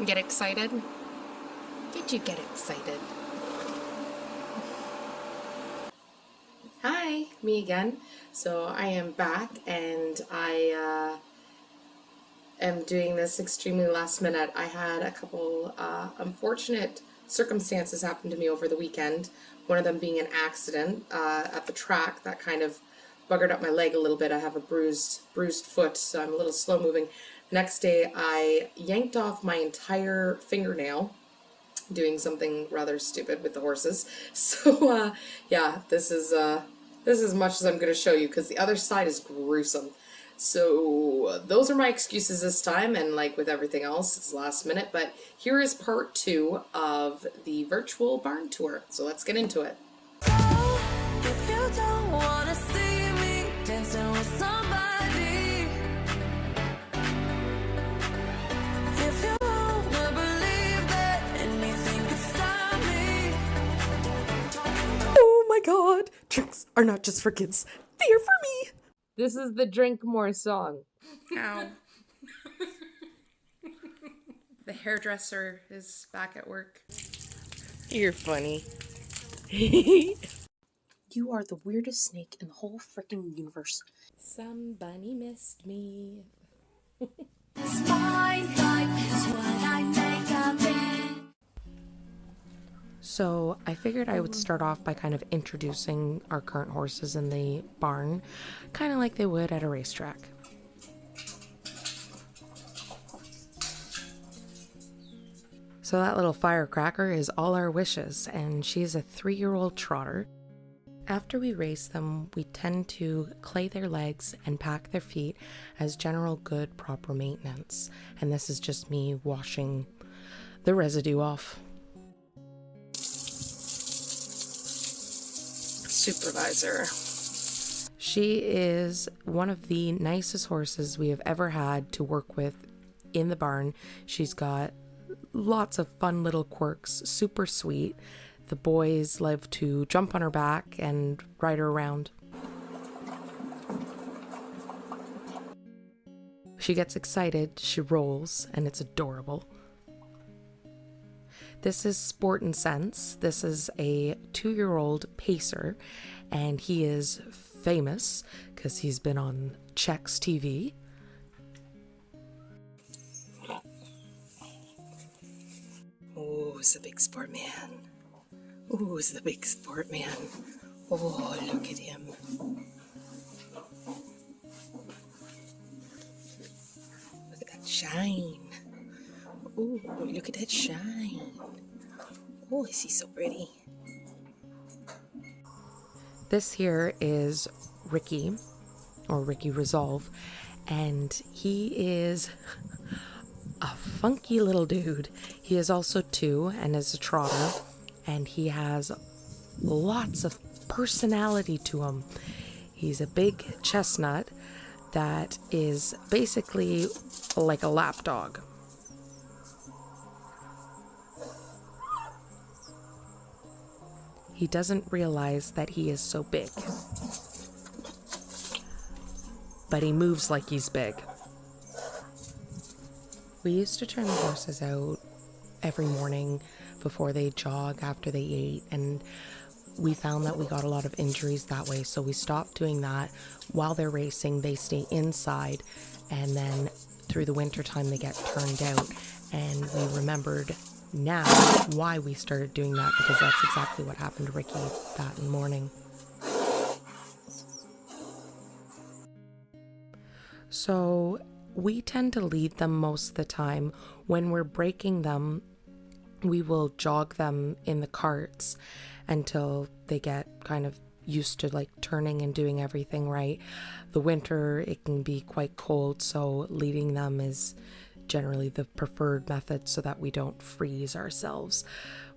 Get excited? Did you get excited? Hi, me again. So I am back and I am doing this extremely last minute. I had a couple unfortunate circumstances happen to me over the weekend. One of them being an accident at the track that kind of buggered up my leg a little bit. I have a bruised foot, so I'm a little slow moving. Next day, I yanked off my entire fingernail doing something rather stupid with the horses. So yeah, this is as much as I'm going to show you because the other side is gruesome. So those are my excuses this time, and like with everything else, it's last minute. But here is part 2 of the virtual barn tour. So let's get into it. If you don't wanna see me dancing with somebody, if you wanna believe that anything could stop me. Oh my god, tricks are not just for kids, they are for me. This is the Drink More song. Ow. The hairdresser is back at work. You're funny. You are the weirdest snake in the whole freaking universe. Somebody missed me. So I figured I would start off by kind of introducing our current horses in the barn, kind of like they would at a racetrack. So that little firecracker is All Our Wishes, and she's a 3-year-old trotter. After we race them, we tend to clay their legs and pack their feet as general good, proper maintenance. And this is just me washing the residue off. Supervisor. She is one of the nicest horses we have ever had to work with in the barn. She's got lots of fun little quirks, super sweet. The boys love to jump on her back and ride her around. She gets excited, she rolls, and it's adorable. This is Sport and Sense. This is a 2-year-old pacer, and he is famous because he's been on Chex TV. Oh, it's the big sport man. Oh, it's the big sport man. Oh, look at him. Look at that shine. Oh, look at that shine. Oh, is he so pretty? This here is Ricky, or Ricky Resolve, and he is a funky little dude. He is also 2 and is a trotter, and he has lots of personality to him. He's a big chestnut that is basically like a lapdog. He doesn't realize that he is so big, but he moves like he's big. We used to turn the horses out every morning before they jog, after they ate, and we found that we got a lot of injuries that way, so we stopped doing that. While they're racing, they stay inside, and then through the winter time they get turned out. And we remembered now why we started doing that, because that's exactly what happened to Ricky that morning. So we tend to lead them most of the time. When we're breaking them, we will jog them in the carts until they get kind of used to like turning and doing everything right. The winter, it can be quite cold, so leading them is generally the preferred method so that we don't freeze ourselves.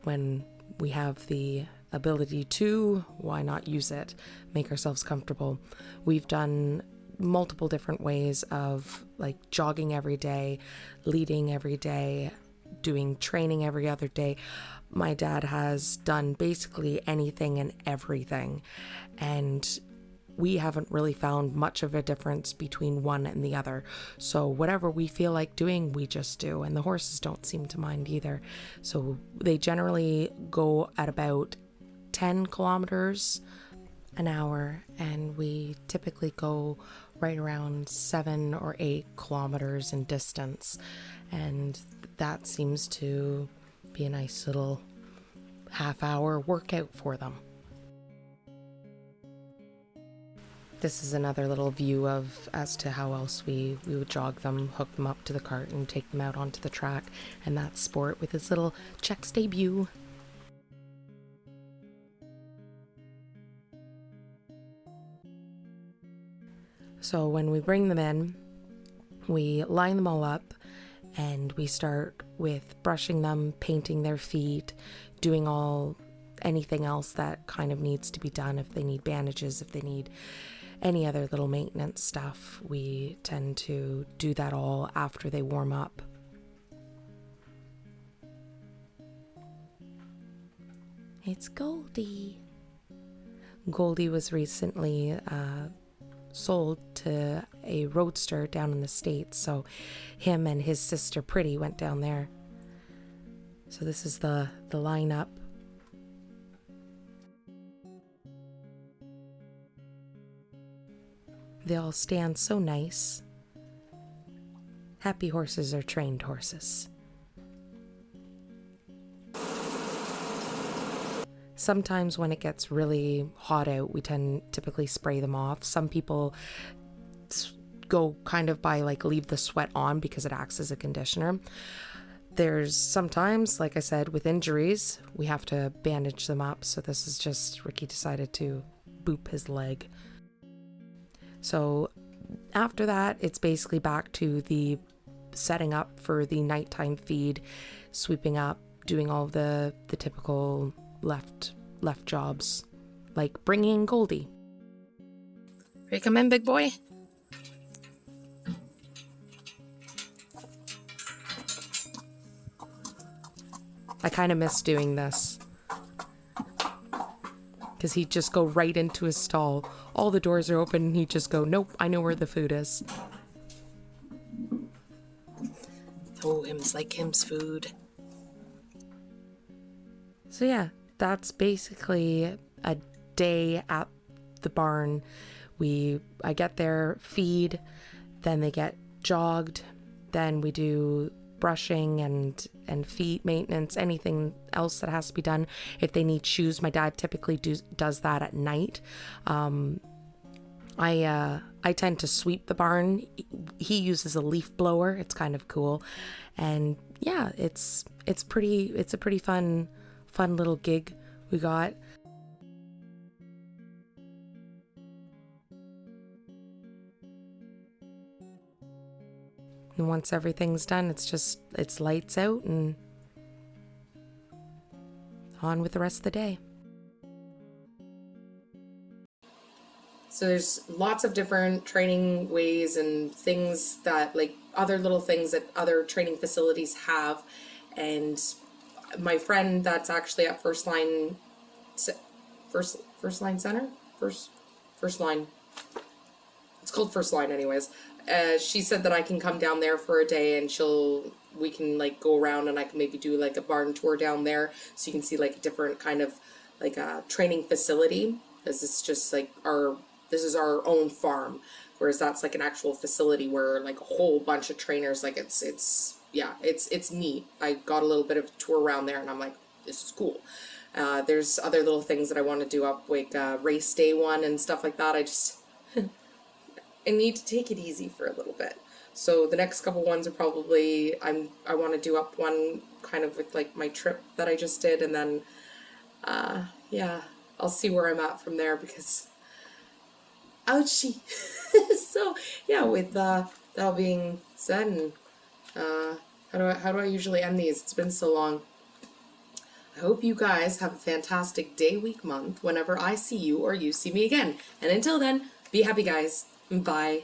When we have the ability to, why not use it? Make ourselves comfortable. We've done multiple different ways of like jogging every day, leading every day, doing training every other day. My dad has done basically anything and everything, and we haven't really found much of a difference between one and the other. So whatever we feel like doing, we just do. And the horses don't seem to mind either. So they generally go at about 10 kilometers an hour, and we typically go right around 7 or 8 kilometers in distance. And that seems to be a nice little half-hour workout for them. This is another little view of as to how else we would jog them, hook them up to the cart and take them out onto the track. And that's Sport with his little checks debut. So when we bring them in, we line them all up and we start with brushing them, painting their feet, doing anything else that kind of needs to be done. If they need bandages, if they need any other little maintenance stuff, we tend to do that all after they warm up. It's Goldie. Goldie was recently sold to a roadster down in the States, so him and his sister Pretty went down there. So this is the lineup. They all stand so nice. Happy horses are trained horses. Sometimes when it gets really hot out, we typically spray them off. Some people go kind of by leave the sweat on because it acts as a conditioner. There's sometimes, like I said, with injuries, we have to bandage them up. So this is just Ricky decided to boop his leg. So after that, it's basically back to the setting up for the nighttime feed, sweeping up, doing all the typical left jobs, like bringing in Goldie. Ready to come in, big boy? I kind of miss doing this because he'd just go right into his stall. All the doors are open and he'd just go, nope, I know where the food is. Oh, him's like him's food. So yeah, that's basically a day at the barn. I get their feed, then they get jogged, then we do brushing and feet maintenance, anything else that has to be done. If they need shoes, my dad typically does that at night. I tend to sweep the barn. He uses a leaf blower. It's kind of cool, and yeah, it's a pretty fun little gig we got. And once everything's done, it's lights out and on with the rest of the day. So there's lots of different training ways and things that other little things that other training facilities have. And my friend that's actually at First Line Center? First Line. It's called First Line anyways. She said that I can come down there for a day and we can go around and I can maybe do a barn tour down there so you can see a different kind of training facility, because it's just this is our own farm, whereas that's an actual facility where a whole bunch of trainers, it's neat. I got a little bit of a tour around there and I'm this is cool. There's other little things that I want to do up, race day one and stuff like that. I need to take it easy for a little bit. So the next couple ones are probably, I want to do up one kind of with my trip that I just did, and then yeah, I'll see where I'm at from there, because ouchie. So yeah, with that all being said, and how do I usually end these? It's been so long. I hope you guys have a fantastic day, week, month whenever I see you or you see me again. And until then, be happy, guys. Bye.